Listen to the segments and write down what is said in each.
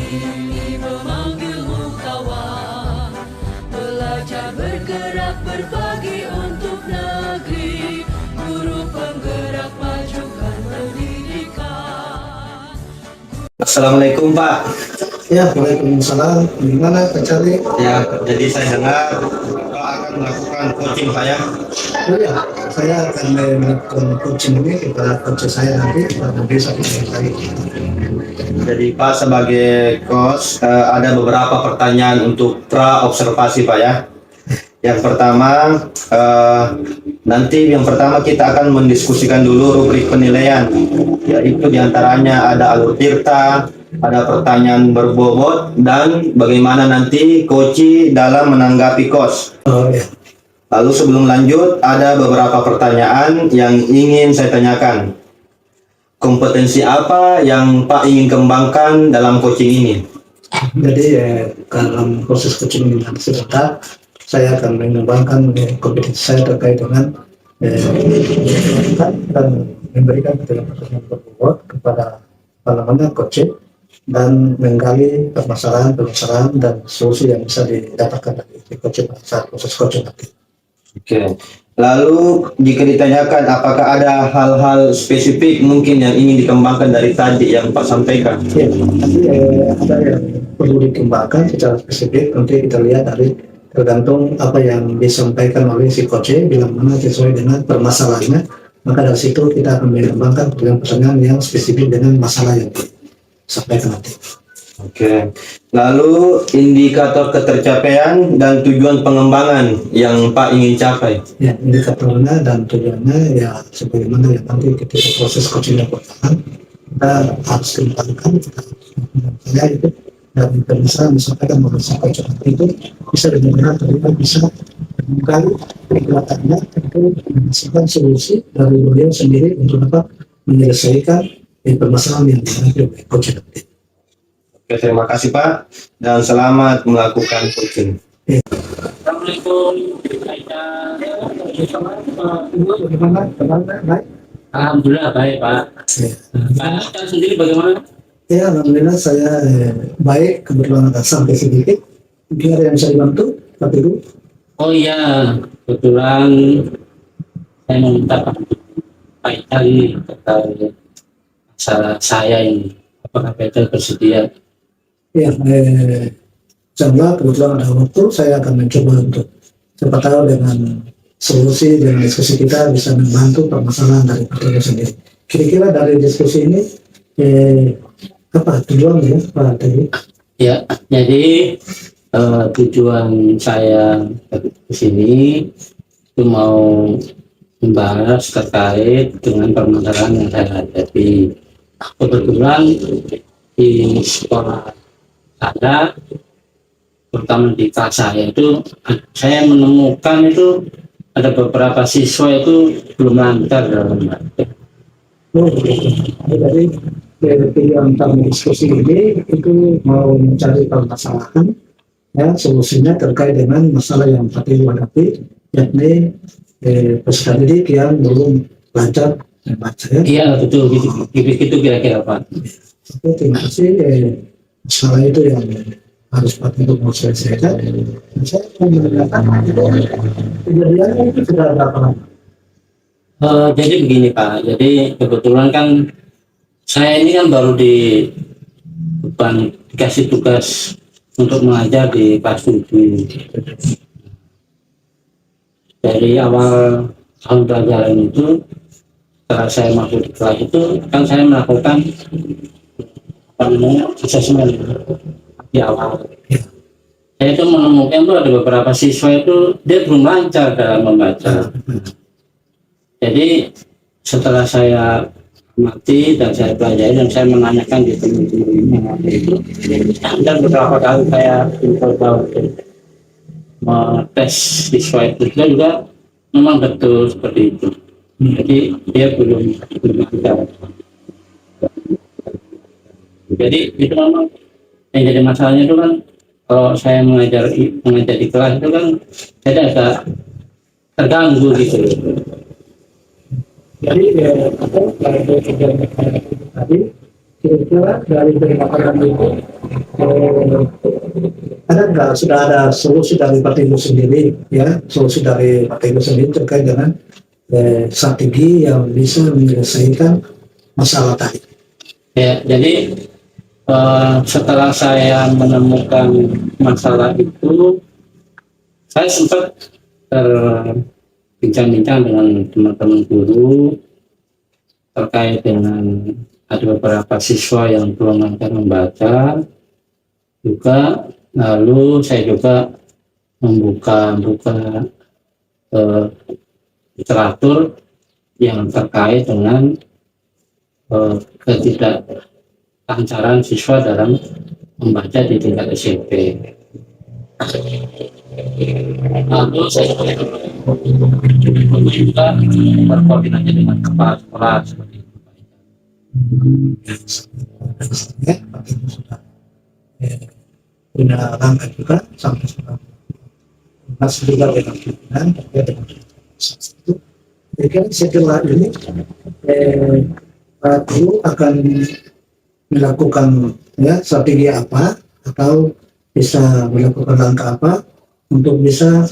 memanggilmu kawan, belajar bergerak berbagi untuk negeri, guru penggerak majukan pendidikan. Assalamualaikum Pak. Ya, Waalaikumsalam. Gimana Pak Cari? Ya, jadi saya dengar Pak akan melakukan coaching saya. Oh ya, saya akan melakukan coaching ini kepada coach saya nanti pada besok lagi. Jadi Pak sebagai coach ada beberapa pertanyaan untuk pra observasi Pak ya. Yang pertama nanti kita akan mendiskusikan dulu rubrik penilaian, yaitu diantaranya ada alur tirta, ada pertanyaan berbobot, dan bagaimana nanti coach dalam menanggapi coach. Oh ya. Lalu sebelum lanjut, ada beberapa pertanyaan yang ingin saya tanyakan. Kompetensi apa yang Pak ingin kembangkan dalam coaching ini? Jadi dalam proses coaching ini nanti sebentar saya akan mengembangkan kompetensi saya terkait dengan dan memberikan pertanyaan berbobot kepada coach dan menggali permasalahan dan solusi yang bisa didapatkan dari coach saat proses coaching nanti. Oke. Lalu jika ditanyakan apakah ada hal-hal spesifik mungkin yang ingin dikembangkan dari tadi yang Pak sampaikan? Ya, nanti ada yang perlu dikembangkan secara spesifik. Nanti kita lihat dari tergantung apa yang disampaikan oleh si coach, bila mana sesuai dengan permasalahannya, maka dari situ kita akan mengembangkan pertanyaan yang spesifik dengan masalah yang disampaikan nanti. Oke. Lalu indikator ketercapaian dan tujuan pengembangan yang Pak ingin capai. Ya, indikatornya dan tujuannya ya sebagaimana yang nanti ketika proses coaching yang berjalan kita harus kembangkan, kita harus itu dan bisa disampaikan oleh coach itu bisa benar-benar terlihat bisa menggali pergerakannya itu menghasilkan solusi dari beliau sendiri untuk dapat menyelesaikan permasalahan yang dihadapi oleh coach nanti. Oke, terima kasih Pak dan selamat melakukan coaching. Assalamualaikum. Bagaimana? Alhamdulillah baik Pak. Pak sendiri bagaimana? Ya, alhamdulillah saya baik, kebetulan agak sampai sedikit. Mungkin ada yang bisa dibantu, Pak Ibu? Oh iya, kebetulan saya meminta Pak Ical ini terkait masalah saya ini. Apakah Pak Ical bersedia? Ya, coba kebetulan ada waktu, saya akan mencoba untuk siapa tahu dengan solusi dan diskusi kita bisa membantu permasalahan dari Pak Ical sendiri. Kira-kira dari diskusi ini, apa tujuannya Pak Teddy? Ya, jadi tujuan saya ke sini itu mau membahas terkait dengan permasalahan yang saya hadapi. Kebetulan di sekolah saya, terutama di kelas saya itu, saya menemukan itu ada beberapa siswa itu belum lancar dalam belajar. Oh, jadi pilihan kami diskusi ini itu mau mencari permasalahan ya solusinya terkait dengan masalah yang Pak Ibu hadapi, yakni peserta didik yang belum lancar membaca ya. Iya betul gitu kira-kira Pak. Oke, terima kasih. Masalah itu yang harus Pak Ibu mau selesaikan. Saya mau menanyakan kejadiannya itu sudah berapa lama? Jadi begini Pak, jadi kebetulan kan saya ini kan baru dikasih tugas untuk mengajar di kelas 7. Dari awal tahun pelajaran itu, setelah saya masuk di kelas itu, kan saya melakukan asesmen di awal. Saya itu menemukan tuh ada beberapa siswa itu dia belum lancar dalam membaca. Jadi setelah saya mati dan saya pelajari dan saya menanyakan di teman-teman itu, dan beberapa kali saya mencoba untuk tes siswa itu juga memang betul seperti itu. Jadi dia belum lancar. Jadi itu memang yang jadi masalahnya itu kan kalau saya mengajar di kelas itu kan saya agak terganggu gitu. Jadi dari tadi kira-kira dari pendapatan itu Ada nggak sudah ada solusi dari Partai Ibu sendiri, ya, solusi dari Partai Ibu sendiri terkait dengan strategi yang bisa menyelesaikan masalah tadi? Ya, jadi setelah saya menemukan masalah itu, saya sempat berbincang-bincang dengan teman-teman guru terkait dengan ada beberapa siswa yang belum lancar membaca juga. Lalu saya juga membuka literatur yang terkait dengan ketidaklancaran siswa dalam membaca di tingkat SMP. Lalu saya juga berkoordinasi dengan kepala sekolah seperti itu. Ya, Partai Ibu sudah punya langkah juga sampai sekarang. Masih juga dengan pimpinan, terkait dengan itu. Jadi kan setelah ini Pak Guru akan melakukan ya strategi apa atau bisa melakukan langkah apa untuk bisa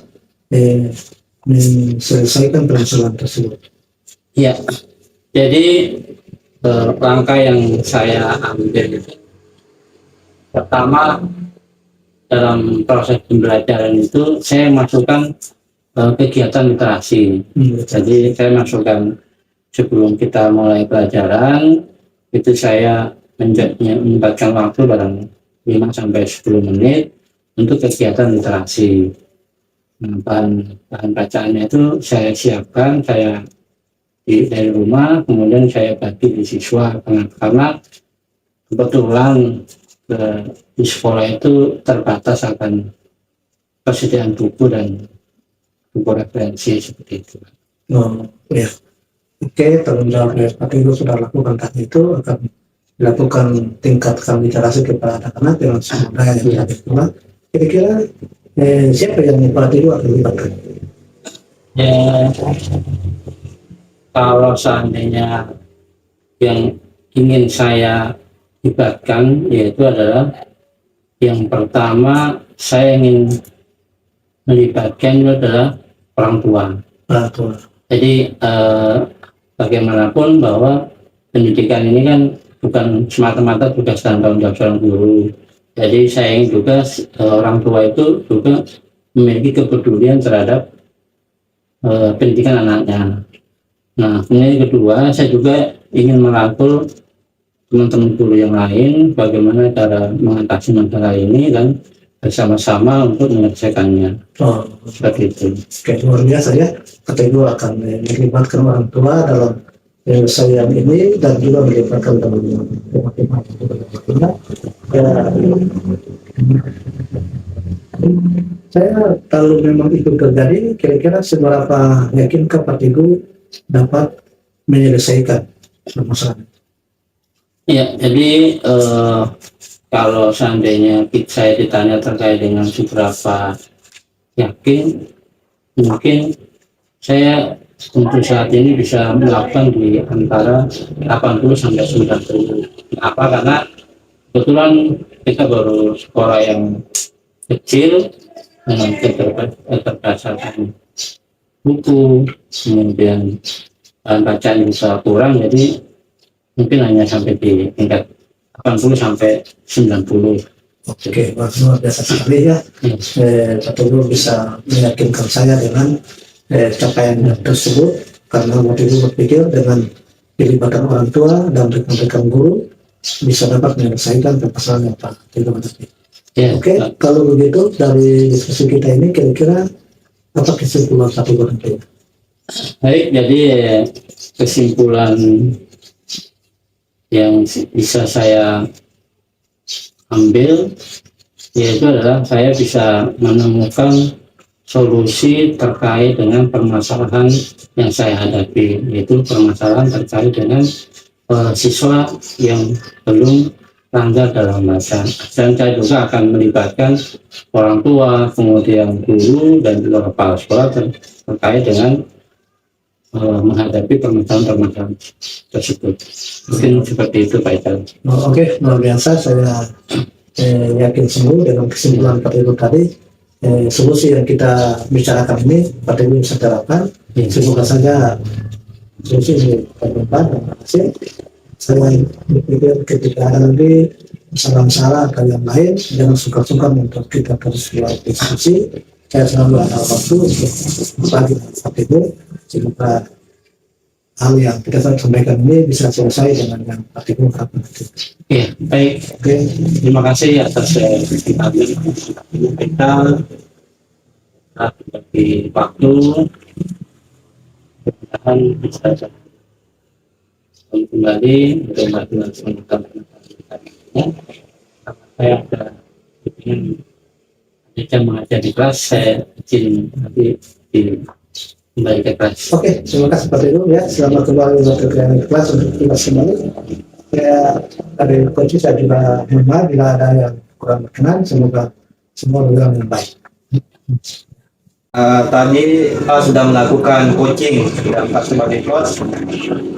menyelesaikan permasalahan tersebut. Ya, jadi langkah yang saya ambil itu, pertama dalam proses pembelajaran itu saya masukkan kegiatan literasi. Jadi saya masukkan sebelum kita mulai pelajaran itu saya menyempatkan waktu barang 5 sampai 10 menit untuk kegiatan literasi. Nah, bahan bacaannya itu saya siapkan, saya dari rumah, kemudian saya bagi di siswa karena kebetulan di sekolah itu terbatas akan persediaan buku dan buku referensi seperti itu. Oh, ya. Oke, tanggung jawab dari Partai Ibu sudah lakukan tadi itu akan dilakukan tingkatkan literasi kepada anak-anak dengan sumber daya yang lebih kuat. Kira-kira siapa yang Partai Ibu akan libatkan? Ya, kalau seandainya yang ingin saya libatkan yaitu adalah yang pertama saya ingin melibatkan itu adalah orang tua. Jadi bagaimanapun bahwa pendidikan ini kan bukan semata-mata tugas dan tanggung jawab seorang guru. Jadi saya ingin juga orang tua itu juga memiliki kepedulian terhadap pendidikan anaknya. Nah, kemudian yang kedua, saya juga ingin merangkul teman-teman guru yang lain bagaimana cara mengatasi masalah ini dan bersama-sama untuk menyelesaikannya. Oh, seperti itu. Oke, luar biasa ya. Partai Ibu akan melibatkan orang tua dalam penyelesaian ini dan juga melibatkan teman-teman. Saya kalau memang itu terjadi, kira-kira seberapa yakinkah Partai Ibu dapat menyelesaikan permasalahan? Ya, jadi kalau seandainya saya ditanya terkait dengan seberapa yakin, mungkin saya untuk saat ini bisa melakukan di antara 80 sampai 90. Kenapa? Karena kebetulan kita baru sekolah yang kecil dengan keterbatasan buku, kemudian bahan bacaan bisa kurang, jadi mungkin hanya sampai di tingkat 80 sampai 90. Oke, luar biasa sekali ya. Partai Ibu bisa meyakinkan saya dengan capaian tersebut karena Partai Ibu berpikir dengan dilibatkan orang tua dan rekan-rekan guru bisa dapat menyelesaikan permasalahan yang tidak mengerti. Ya, Oke, kalau begitu dari diskusi kita ini kira-kira apa kesimpulan Partai Ibu nanti? baik, jadi kesimpulan yang bisa saya ambil yaitu adalah saya bisa menemukan solusi terkait dengan permasalahan yang saya hadapi, yaitu permasalahan terkait dengan siswa yang belum langgar dalam bahasa, dan saya juga akan melibatkan orang tua, kemudian guru dan juga kepala sekolah terkait dengan menghadapi permasalahan tersebut. Mungkin seperti itu Pak Iqbal. Oke, luar biasa. Saya yakin semua dengan kesimpulan Pak Ibu tadi. Solusi yang kita bicarakan ini Pak Ibu bisa terapkan. Semoga saja solusi ini bermanfaat dan berhasil. Saya berpikir ketika ada nanti masalah-masalah atau yang lain, jangan sungkan-sungkan untuk kita terus buat diskusi. Saya selalu ada waktu untuk berbagi dengan Pak Ibu sehingga hal yang kita sampaikan ini bisa selesai dengan yang Pak Ibu harapkan. Iya, baik. Oke. Terima kasih atas kita bagi waktu. Mudah-mudahan bisa kembali berbagi langsung dengan saya sudah ingin jika mengajar di kelas, saya izin nanti kembali ke kelas. Oke, terima kasih Pak Ibu ya. Selamat kembali ke kelas untuk kita kembali. Ya, dari coach saya juga mohon maaf bila ada yang kurang berkenan. Semoga semua berjalan dengan baik. Tadi Pak sudah melakukan coaching dan Pak sebagai coach.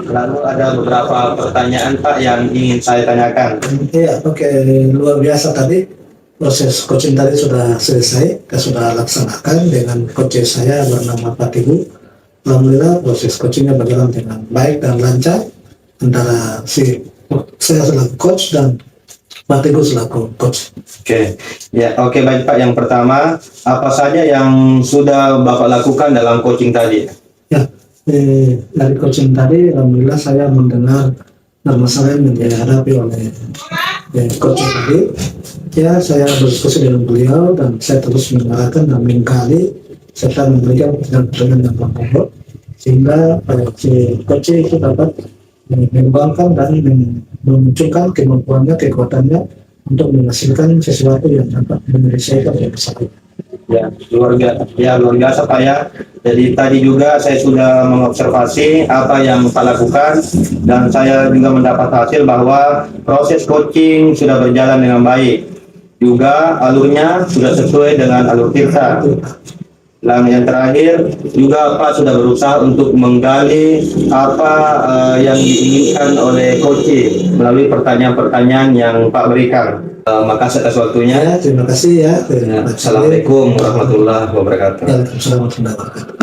Lalu ada beberapa pertanyaan Pak yang ingin saya tanyakan. Iya, oke, luar biasa tadi. Proses coaching tadi sudah selesai, kita sudah laksanakan dengan coach saya bernama Pak Ibu. Alhamdulillah proses coachingnya berjalan dengan baik dan lancar antara saya selaku coach dan Pak Ibu selaku coach. Oke, baik Pak. Yang pertama, apa saja yang sudah Bapak lakukan dalam coaching tadi? Ya, dari coaching tadi, alhamdulillah saya mendengar permasalahan yang dihadapi oleh coach tadi. Ya, saya berdiskusi dengan beliau dan saya terus mengarahkan dan menggali serta memberikan pertanyaan yang bermanfaat sehingga si coach itu dapat mengembangkan dan memunculkan kemampuannya, kekuatannya untuk menghasilkan sesuatu yang dapat menyelesaikan masalah. Luar biasa Pak ya. Jadi tadi juga saya sudah mengobservasi apa yang Pak lakukan dan saya juga mendapat hasil bahwa proses coaching sudah berjalan dengan baik. Juga alurnya sudah sesuai dengan alur Tirta. Dan yang terakhir juga Pak sudah berusaha untuk menggali apa yang diinginkan oleh coaching melalui pertanyaan-pertanyaan yang Pak berikan. Makasih atas waktunya. Ya, terima kasih ya. Assalamualaikum warahmatullahi wabarakatuh. Waalaikumsalam warahmatullahi wabarakatuh.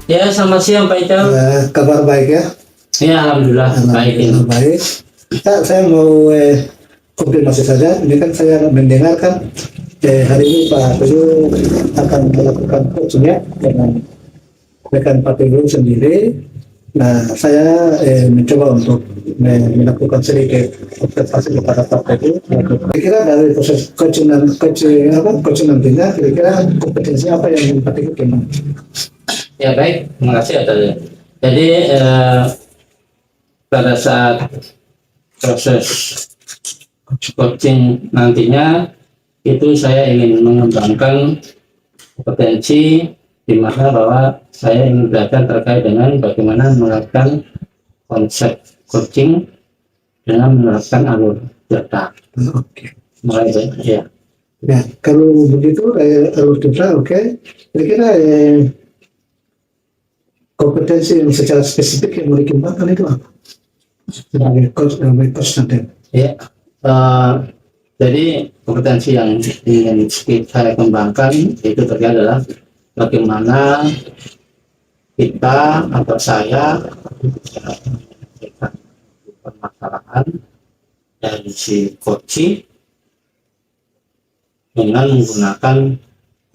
Ya, selamat siang Pak Ical. Kabar baik ya? Ya, alhamdulillah baik ini. Baik. Saya mau konfirmasi saja. Ini kan saya mendengarkan hari ini Pak Teguh akan melakukan coachingnya dengan rekan Pak Teguh sendiri. Nah, saya mencoba untuk melakukan sedikit observasi kepada Pak Teguh. Kira-kira dari proses coaching nantinya, kira-kira kompetensi apa yang Pak Teguh gimana? Ya baik, terima kasih atas. Jadi pada saat proses coaching nantinya itu saya ingin mengembangkan kompetensi di mana bahwa saya ingin belajar terkait dengan bagaimana menerapkan konsep coaching dengan menerapkan alur data. Oke. Mulai dari ya. Ya, kalau begitu alur data, oke. Kira-kira kompetensi yang secara spesifik yang mau dikembangkan itu apa? Sebagai coach nanti. Ya, jadi kompetensi yang ingin saya kembangkan itu terkait adalah bagaimana kita atau saya menyelesaikan permasalahan dari si coach dengan menggunakan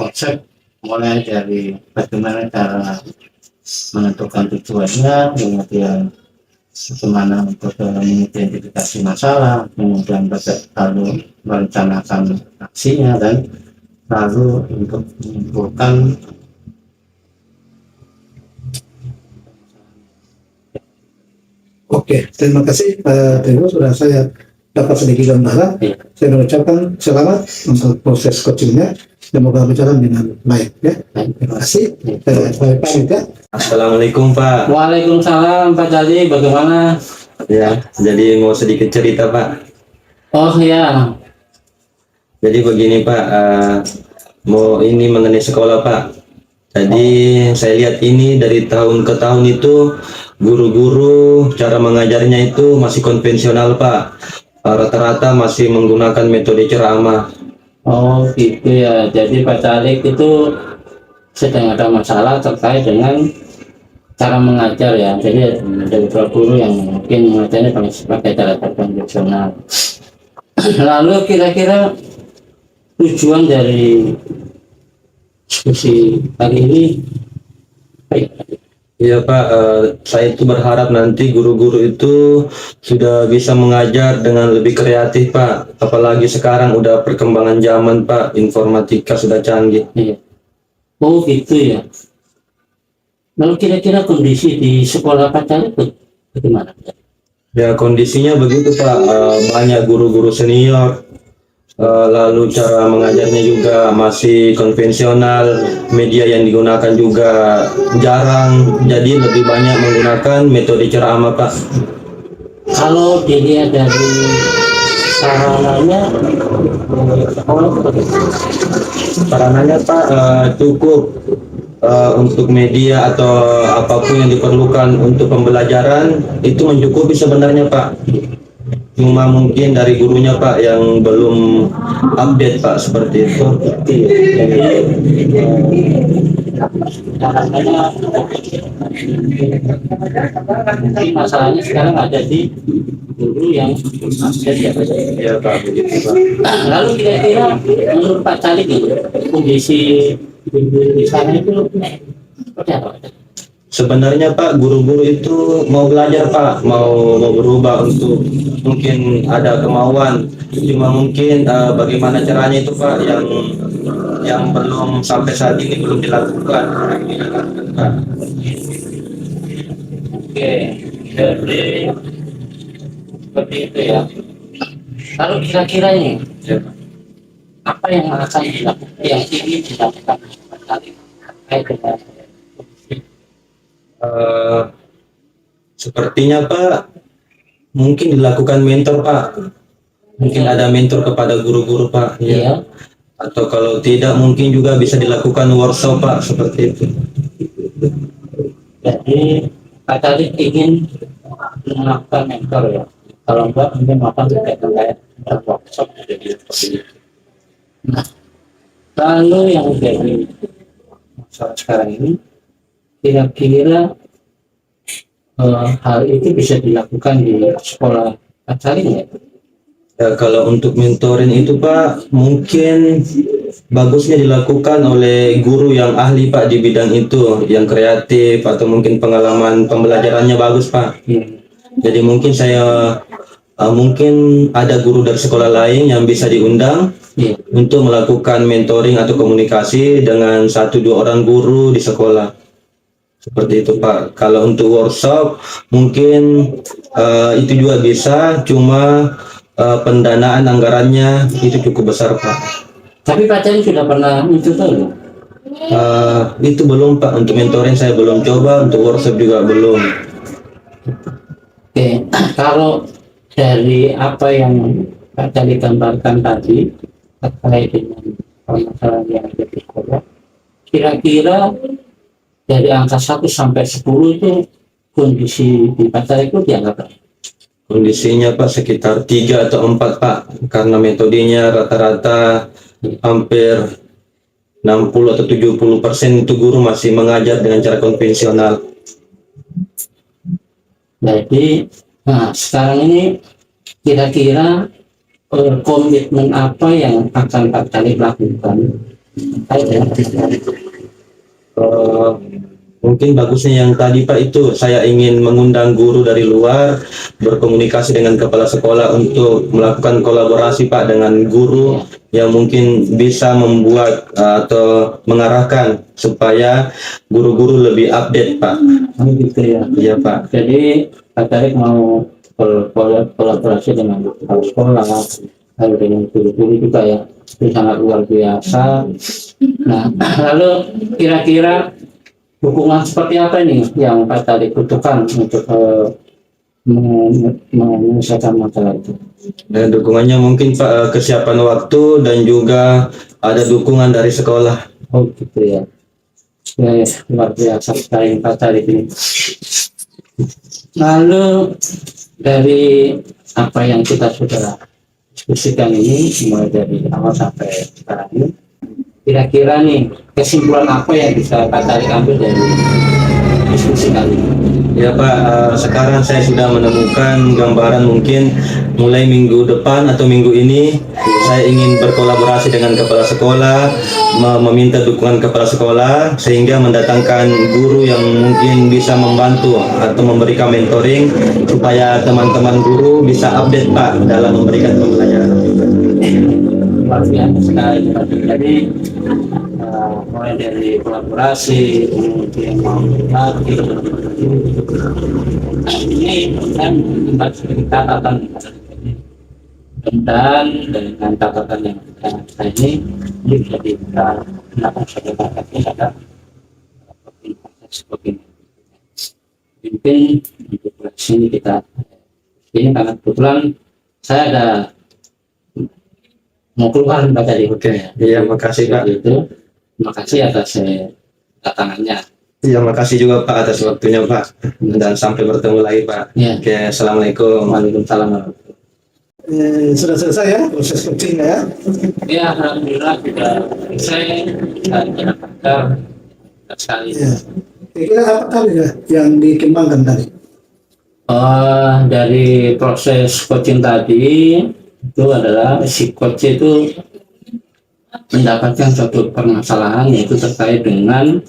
konsep mulai dari bagaimana cara menentukan tujuannya, kemudian bagaimana untuk mengidentifikasi masalah, kemudian lalu merencanakan aksinya, dan lalu untuk menyimpulkan Oke, terima kasih Pak Teguh, sudah saya dapat sedikit gambaran. Saya mengucapkan selamat untuk proses coachingnya, semoga berjalan dengan baik ya. Terima kasih. Saya pamit ya. Assalamualaikum Pak. Waalaikumsalam Pak Jali, bagaimana? Ya, jadi mau sedikit cerita Pak. Oh ya, Jadi begini Pak, mau ini mengenai sekolah Pak. Jadi saya lihat ini dari tahun ke tahun itu guru-guru cara mengajarnya itu masih konvensional Pak. Rata-rata masih menggunakan metode ceramah. Oh gitu ya. Jadi Pak Calik itu sedang ada masalah terkait dengan cara mengajar ya. Jadi ada beberapa guru yang mungkin mengajarnya pakai cara konvensional. Lalu kira-kira tujuan dari diskusi kali ini apa ya? Iya Pak, saya itu berharap nanti guru-guru itu sudah bisa mengajar dengan lebih kreatif Pak. Apalagi sekarang udah perkembangan zaman Pak, informatika sudah canggih. Iya. Oh gitu ya. Lalu kira-kira kondisi di sekolah Pak Calik bagaimana? Ya kondisinya begitu Pak, banyak guru-guru senior, lalu cara mengajarnya juga masih konvensional, media yang digunakan juga jarang, jadi lebih banyak menggunakan metode ceramah Pak. Kalau dilihat dari sarananya sekolah bagaimana? Sarananya Pak cukup untuk media atau apapun yang diperlukan untuk pembelajaran itu mencukupi sebenarnya Pak. Cuma mungkin dari gurunya Pak yang belum update Pak seperti itu. Jadi masalahnya sekarang ada di guru yang update ya Pak. Ya Pak begitu Pak. Lalu kira-kira menurut Pak Calik itu kondisi guru di sana itu seperti apa? Sebenarnya Pak guru-guru itu mau belajar Pak, mau berubah untuk mungkin ada kemauan. Cuma mungkin bagaimana caranya itu Pak yang belum sampai saat ini belum dilakukan. Oke, jadi seperti itu ya. Lalu kira-kira ini apa yang akan dilakukan, yang ingin dilakukan Pak Calik terkait dengan Sepertinya Pak mungkin dilakukan mentor Pak, mungkin ada mentor kepada guru-guru Pak. iya. Atau kalau tidak mungkin juga bisa dilakukan workshop Pak seperti itu. Jadi Pak Calik ingin melakukan mentor ya. Kalau enggak mungkin makan terkait workshop jadi seperti itu. Nah, lalu yang jadi masalah sekarang ini kira-kira hal itu bisa dilakukan di sekolah Pak Calik ya? Ya, kalau untuk mentoring itu Pak mungkin bagusnya dilakukan oleh guru yang ahli Pak di bidang itu, yang kreatif atau mungkin pengalaman pembelajarannya bagus Pak. Jadi mungkin mungkin ada guru dari sekolah lain yang bisa diundang Iya. untuk melakukan mentoring atau komunikasi dengan 1-2 orang guru di sekolah. Seperti itu Pak. Kalau untuk workshop mungkin itu juga bisa, cuma pendanaan anggarannya itu cukup besar Pak. Tapi Pak Calik sudah pernah mencoba belum? Itu belum Pak, untuk mentoring saya belum coba, untuk workshop juga belum. Oke, kalau dari apa yang Pak Calik gambarkan tadi terkait dengan permasalahan yang ada di sekolah, kira-kira dari angka 1 sampai 10 itu kondisi di Pak Calik itu dianggap apa? Kondisinya Pak sekitar 3 atau 4 Pak, karena metodenya rata-rata hampir 60 atau 70% itu guru masih mengajar dengan cara konvensional. Jadi, nah sekarang ini kira-kira komitmen apa yang akan Pak Calik lakukan? Mungkin bagusnya yang tadi Pak itu saya ingin mengundang guru dari luar, berkomunikasi dengan kepala sekolah untuk melakukan kolaborasi Pak dengan guru yang mungkin bisa membuat atau mengarahkan supaya guru-guru lebih update Pak. Gitu ya. Iya Pak. Jadi Pak Calik mau kolaborasi dengan kepala sekolah, lalu dengan guru-guru juga ya, itu sangat luar biasa. Nah, lalu kira-kira dukungan seperti apa nih yang Pak Calik butuhkan untuk menyelesaikan masalah itu? Dan dukungannya mungkin Pak kesiapan waktu dan juga ada dukungan dari sekolah. Oh gitu ya. Ya, luar biasa sekali Pak Calik ini. Lalu dari apa yang kita sudah diskusikan ini, mulai dari awal sampai sekarang ini, kira-kira nih kesimpulan apa yang bisa Pak Tarik ambil dari diskusi kali ini? Ya Pak, sekarang saya sudah menemukan gambaran mungkin mulai minggu depan atau minggu ini saya ingin berkolaborasi dengan kepala sekolah, meminta dukungan kepala sekolah sehingga mendatangkan guru yang mungkin bisa membantu atau memberikan mentoring supaya teman-teman guru bisa update Pak dalam memberikan pembelajaran. Luar biasa sekali. Jadi mulai dari kolaborasi, kemudian mau lagi ini kan membuat catatan dan dengan catatan yang kita ini bisa kita melakukan sebagai ada proses begini. Mungkin untuk sini kita ini karena kebetulan saya ada mau keluar dari hotel ya. Iya, makasih Pak. Itu makasih atas datangannya. Iya, makasih juga Pak atas waktunya Pak. Dan sampai bertemu lagi Pak. Ya. Oke, assalamualaikum. Waalaikumsalam. Sudah selesai ya proses coaching ya. Ya, alhamdulillah sudah selesai dan mendapatkan sekali. Ya. Kira apa tadi ya yang dikembangkan tadi? Dari proses coaching tadi itu adalah si coach itu mendapatkan suatu permasalahan yaitu terkait dengan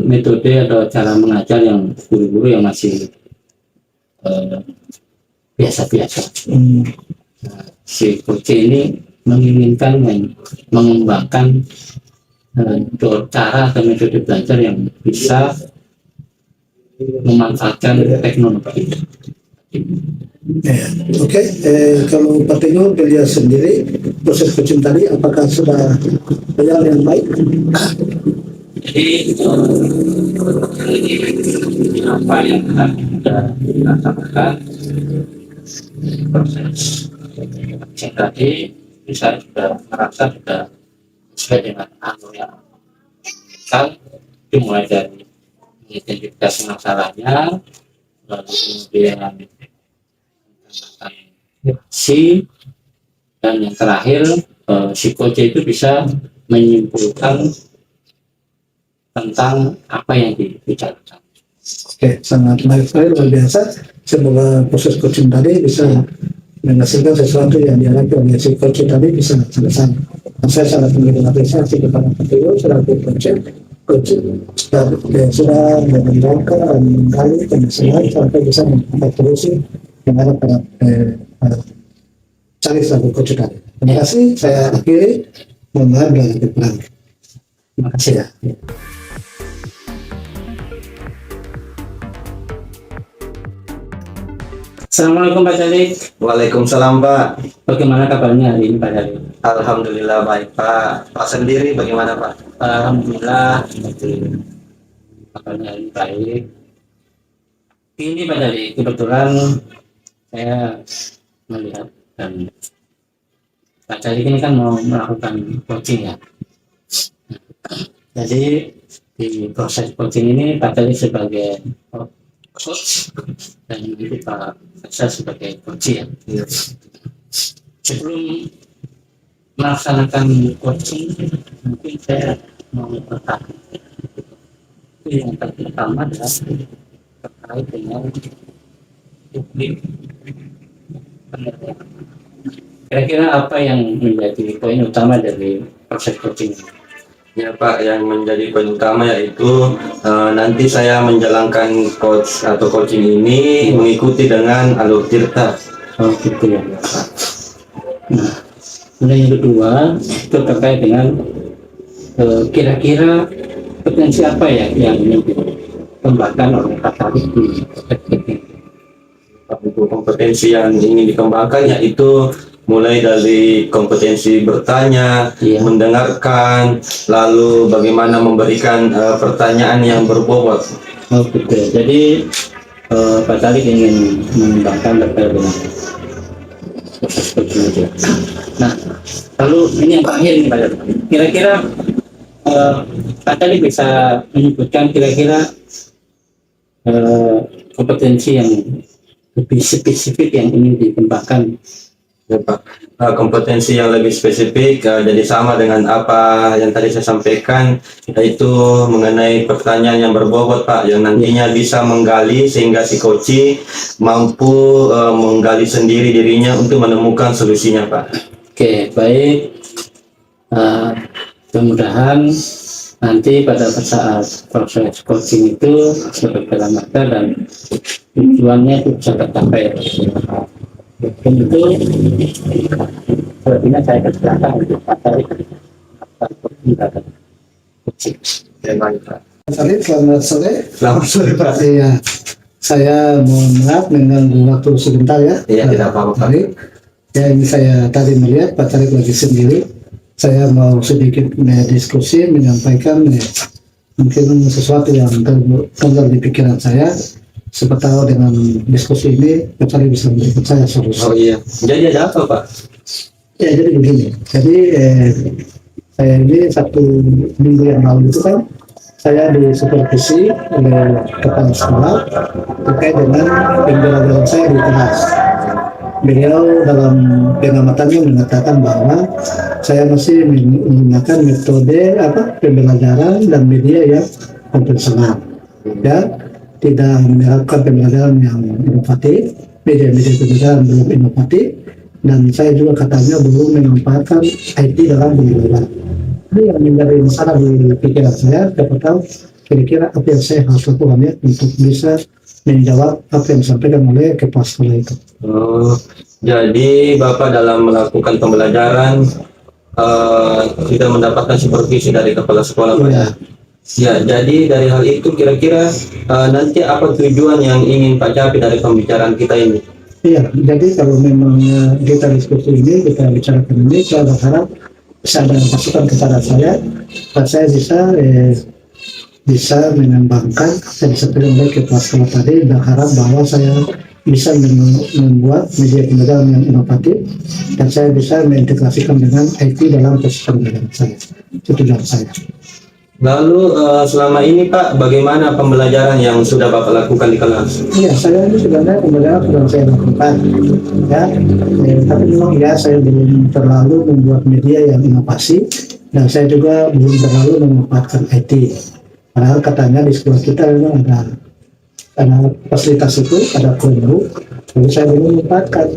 metode atau cara mengajar yang guru-guru yang masih biasa-biasa. Nah, si coach ini menginginkan mengembangkan cara atau metode belajar yang bisa memanfaatkan teknologi. Ya. Oke, kalau Pak Tino dilihat sendiri proses coaching tadi apakah sudah berjalan yang baik? Jadi apa yang sudah dilaksanakan proses coaching tadi bisa sudah merasa sudah sesuai dengan anu yang kan dimulai dari identifikasi masalahnya, lalu kemudian si dan yang terakhir si coach itu bisa menyimpulkan tentang apa yang dibicarakan. Oke, sangat menarik sekali, luar biasa. Semoga proses coaching tadi bisa menghasilkan sesuatu yang diharapkan oleh si coach tadi bisa selesai. Saya sangat memberikan apresiasi kepada Pak Tino selaku coach sudah mengembangkan dan menggali penyesuaian sampai bisa mengevaluasi yang ada pada cari selaku coach tadi. Terima kasih. Saya akhiri. Mohon maaf bila ada kekurangan. Terima kasih ya. Assalamualaikum Pak Jalik. Waalaikumsalam Pak. Bagaimana kabarnya hari ini Pak Jalik? Alhamdulillah baik Pak. Pak sendiri bagaimana Pak? Alhamdulillah kabarnya hari ini baik. Ini Pak Jalik, kebetulan saya melihat dan Pak Jalik ini kan mau melakukan coaching ya. Jadi di proses coaching ini Pak Jalik sebagai coach dan nanti Pak saya sebagai coach ya. Sebelum melaksanakan coaching mungkin saya mau bertanya. Yang pertama adalah terkait dengan publik penelitian. Kira-kira apa yang menjadi poin utama dari proses coaching ini? Ya Pak, yang menjadi poin utama yaitu nanti saya menjalankan coach atau coaching ini mengikuti dengan alur tirta. Oh gitu ya. Nah, kemudian yang kedua itu terkait dengan kira-kira potensi apa ya yang dikembangkan oleh Pak Tarik di teknik. Untuk kompetensi yang ingin dikembangkan yaitu mulai dari kompetensi bertanya, Iya. mendengarkan, lalu bagaimana memberikan pertanyaan yang berbobot. Oh gitu. Jadi Pak Tarik ingin mengembangkan terkait dengan proses coaching itu. Nah, lalu ini yang terakhir nih Pak Tarik. Kira-kira Pak Tarik bisa menyebutkan kira-kira kompetensi yang lebih spesifik yang ingin dikembangkan. Ya, Pak. Kompetensi yang lebih spesifik jadi sama dengan apa yang tadi saya sampaikan, yaitu mengenai pertanyaan yang berbobot, Pak, yang nantinya bisa menggali sehingga si coach mampu menggali sendiri dirinya untuk menemukan solusinya, Pak. Oke, baik. Mudah-mudahan nanti pada saat proses coaching itu berjalan lancar dan tujuannya itu bisa tercapai. Dan itu sepertinya saya kerjakan untuk materi coaching. Ya, baik, Pak. Selamat sore. Selamat sore, Pak. Iya, saya mohon maaf mengganggu waktu sebentar ya. Iya, tidak apa-apa, Pak. Baik. Ya, ini saya tadi melihat Pak Tarik lagi sendiri. Saya mau sedikit diskusi, menyampaikan mungkin sesuatu yang terbenar di pikiran saya. Siapa tahu dengan diskusi ini Pak Tarik bisa memberikan saya solusi. Oh iya. Jadi ada apa, Pak? Ya, jadi begini. Jadi saya ini 1 minggu yang lalu itu kan saya disupervisi oleh kepala sekolah terkait dengan pembelajaran saya di kelas. Beliau dalam pengamatannya mengatakan bahwa saya masih menggunakan metode pembelajaran dan media yang konvensional, ya, tidak menerapkan pembelajaran yang inovatif, media-media pembelajaran belum inovatif, dan saya juga katanya belum memanfaatkan IT dalam pembelajaran. Ini yang menjadi masalah di pikiran saya. Siapa tahu kira-kira apa yang saya harus lakukan ya untuk bisa menjawab apa yang disampaikan oleh kepala sekolah itu. Oh, jadi Bapak dalam melakukan pembelajaran sudah mendapatkan supervisi dari kepala sekolah, Pak? Iya. Ya, jadi dari hal itu kira-kira nanti apa tujuan yang ingin Pak capai dari pembicaraan kita ini? Iya, jadi kalau memang kita diskusi ini, kita bicarakan ini, saya berharap bisa ada masukan kepada saya, dan saya bisa mengembangkan apa yang disampaikan oleh kepala sekolah tadi, berharap bahwa saya bisa membuat media pembelajaran yang inovatif dan saya bisa mengintegrasikan dengan IT dalam proses pembelajaran saya. Itu tujuan saya. Lalu selama ini, Pak, bagaimana pembelajaran yang sudah Bapak lakukan di kelas? Iya, saya ini sebenarnya pembelajaran sudah saya lakukan, ya. Tapi memang ya saya belum terlalu membuat media yang inovasi dan saya juga belum terlalu memanfaatkan IT. Padahal katanya di sekolah kita memang ada fasilitas itu, ada Chromebook, tapi saya belum memanfaatkan.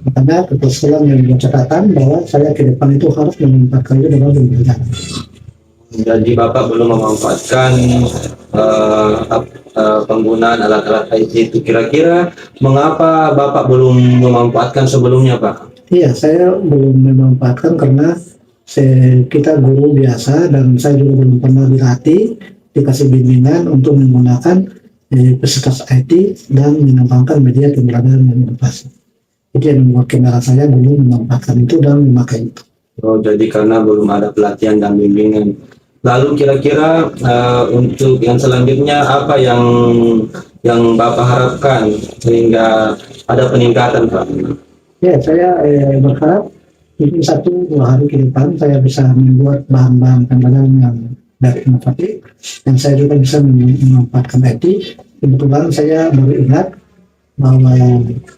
Makanya kepala sekolah membuat catatan bahwa saya ke depan itu harus memanfaatkan itu dalam pembelajaran. Jadi Bapak belum memanfaatkan penggunaan alat-alat IT itu. Kira-kira mengapa Bapak belum memanfaatkan sebelumnya, Pak? Iya, saya belum memanfaatkan karena kita guru biasa dan saya juga belum pernah dilatih, dikasih bimbingan untuk menggunakan fasilitas IT dan mengembangkan media pembelajaran yang inovasi. Itu yang membuat kendala saya belum memanfaatkan itu dan memakai itu. Oh, jadi karena belum ada pelatihan dan bimbingan. Lalu kira-kira untuk yang selanjutnya apa yang Bapak harapkan sehingga ada peningkatan, Pak? Ya, saya berharap mungkin 1-2 hari ke depan saya bisa membuat bahan-bahan pembelajaran yang dari inovatif dan saya juga bisa memanfaatkan IT. Kebetulan saya baru ingat bahwa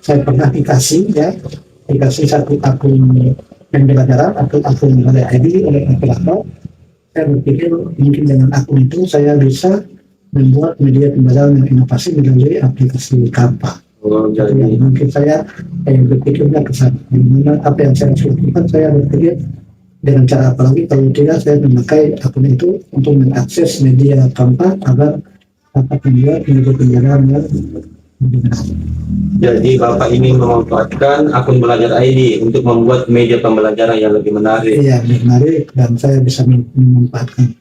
saya pernah dikasih satu akun pembelajaran atau akun dari ID oleh operator. Saya berpikir mungkin dengan akun itu saya bisa membuat media pembelajaran yang inovasi melalui aplikasi Canva. Oh, Jadi jadi mungkin saya berpikirnya ke sana. Dimana apa yang saya lakukan, saya berpikir dengan cara apa lagi kalau tidak saya memakai akun itu untuk mengakses media Canva agar dapat membuat media pembelajaran yang lebih menarik. jadi Bapak ingin memanfaatkan akun belajar ID untuk membuat media pembelajaran yang lebih menarik. Iya, lebih menarik dan saya bisa memanfaatkan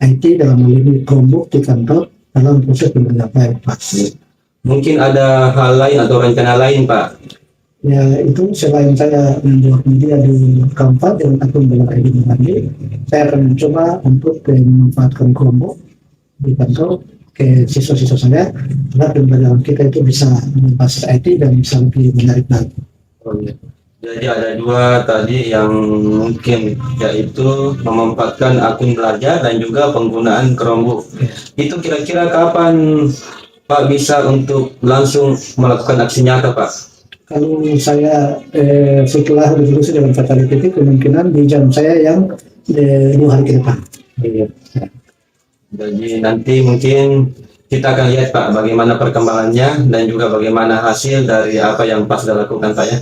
IT dalam hal ini Chromebook di kantor dalam proses pembelajaran pasti. Mungkin ada hal lain atau rencana lain, Pak? Ya, itu selain saya membuat media di Canva dengan akun belajar ID tadi, saya akan mencoba untuk memanfaatkan Chromebook di kantor ke siswa-siswa saya agar pembelajaran kita itu bisa berbasis IT dan bisa lebih menarik lagi. Oh, iya. Jadi ada 2 tadi yang mungkin, yaitu memanfaatkan akun belajar dan juga penggunaan Chromebook. Itu kira-kira kapan Pak bisa untuk langsung melakukan aksi nyata Pak? Kalau saya setelah resolusi Dewan Fatality itu kemungkinan di jam saya yang 2 hari ke depan. Iya. Jadi nanti mungkin kita akan lihat Pak bagaimana perkembangannya dan juga bagaimana hasil dari apa yang Pak sudah lakukan Pak ya.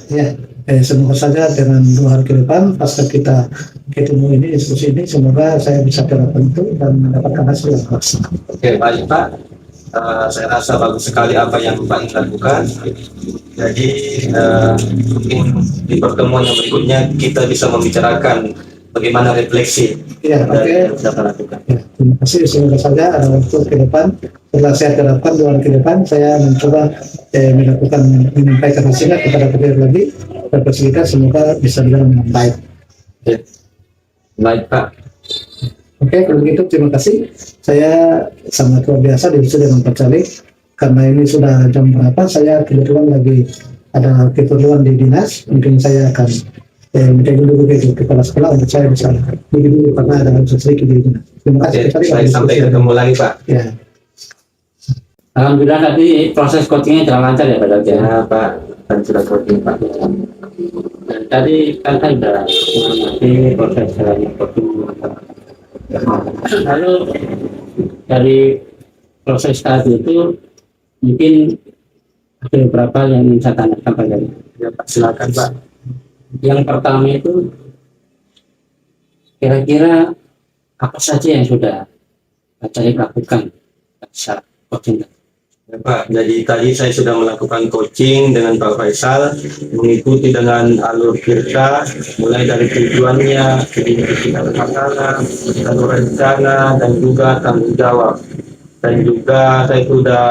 Ya, semoga saja dengan 2 hari ke depan pasca kita ketemu ini diskusi ini, semoga saya bisa terapkan itu dan mendapatkan hasil yang maksimal. Oke baik Pak. Saya rasa bagus sekali apa yang Pak ingin lakukan. Jadi mungkin di pertemuan yang berikutnya kita bisa membicarakan bagaimana refleksi Ya, dari oke. yang sudah Pak lakukan. Ya, terima kasih. Semoga saja ada waktu ke depan setelah saya terapkan 2 hari ke depan, saya mencoba melakukan menyampaikan hasilnya kepada pekerja lagi dan kita semoga bisa berjalan dengan baik. Oke. Baik Pak. Oke, kalau begitu terima kasih. Saya sangat luar biasa diskusi dengan Pak Caleg karena ini sudah jam berapa. Saya kebetulan lagi ada keperluan di dinas. Mungkin saya akan minta dulu ke kepala sekolah untuk saya bisa pergi dulu karena ada urusan sedikit di dinas. Terima kasih. Oke, Pak Caleg. saya sampai ketemu lagi Pak. Ya, Alhamdulillah tadi proses coachingnya jalan lancar ya Pak Dok ya. Ya Pak, dan sudah coaching Pak. Dan tadi kan saya sudah mengerti proses jalannya coaching. Lalu dari proses tadi itu mungkin ada beberapa yang ingin saya tanyakan Pak Dok. Ya Pak, silakan Pak. Yang pertama itu kira-kira apa saja yang sudah Pak Caleg lakukan saat coaching? Ya, Pak, jadi tadi saya sudah melakukan coaching dengan Pak Faisal, mengikuti dengan alur kita, mulai dari tujuannya, identifikasi masalah, lalu rencana, dan juga tanggung jawab. Dan juga saya sudah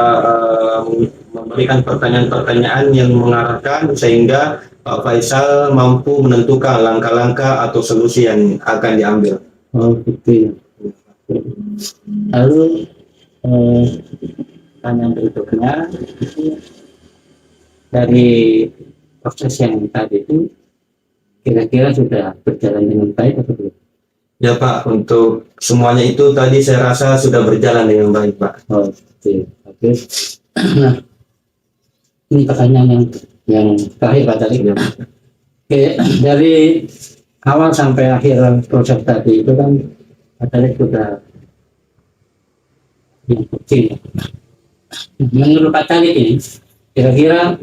memberikan pertanyaan-pertanyaan yang mengarahkan sehingga Pak Faisal mampu menentukan langkah-langkah atau solusi yang akan diambil. Oh gitu ya. Lalu pertanyaan berikutnya itu dari proses yang tadi itu kira-kira sudah berjalan dengan baik atau belum? Ya Pak, untuk semuanya itu tadi saya rasa sudah berjalan dengan baik Pak. Oh oke. Oke. Nah, ini pertanyaan yang terakhir Pak Caleg. Oke, dari awal sampai akhir proses tadi itu kan Pak Caleg sudah yang kecil. Menurut Pak Caleg ini, kira-kira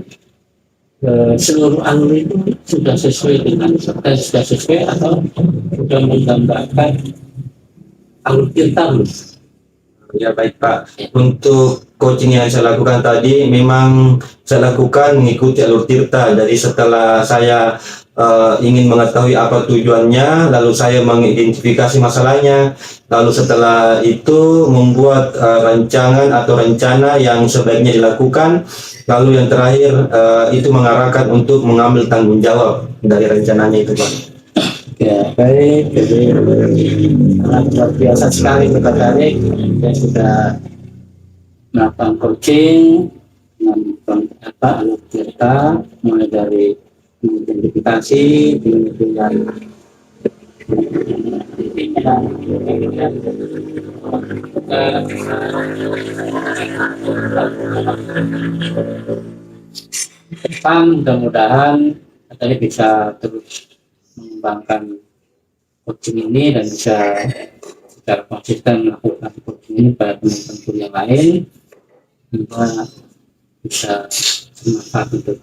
seluruh alur itu sudah sesuai dengan sudah sesuai atau sudah menggambarkan alur kita belum? Ya baik Pak, untuk coaching yang saya lakukan tadi memang saya lakukan mengikuti alur Tirta. Jadi setelah saya ingin mengetahui apa tujuannya, lalu saya mengidentifikasi masalahnya, lalu setelah itu membuat rancangan atau rencana yang sebaiknya dilakukan, lalu yang terakhir itu mengarahkan untuk mengambil tanggung jawab dari rencananya itu Pak. Ya baik, jadi sangat luar biasa sekali Pak Caleg yang sudah melakukan coaching, melakukan alur Tirta, mulai dari identifikasi, kemudian depan mudah-mudahan tadi bisa terus mengembangkan coaching ini dan bisa secara konsisten melakukan coaching ini pada teman-teman yang lain juga bisa bermanfaat untuk.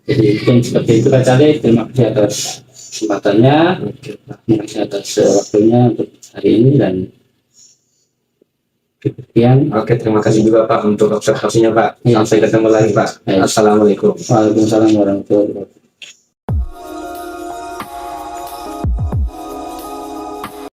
Jadi mungkin seperti itu Pak Caleg. Terima kasih atas kesempatannya, terima kasih atas waktunya untuk hari ini dan demikian. Oke, terima kasih juga Pak untuk observasinya Pak. Ya. Sampai ketemu lagi Pak. Baik. Assalamualaikum. Waalaikumsalam warahmatullahi wabarakatuh.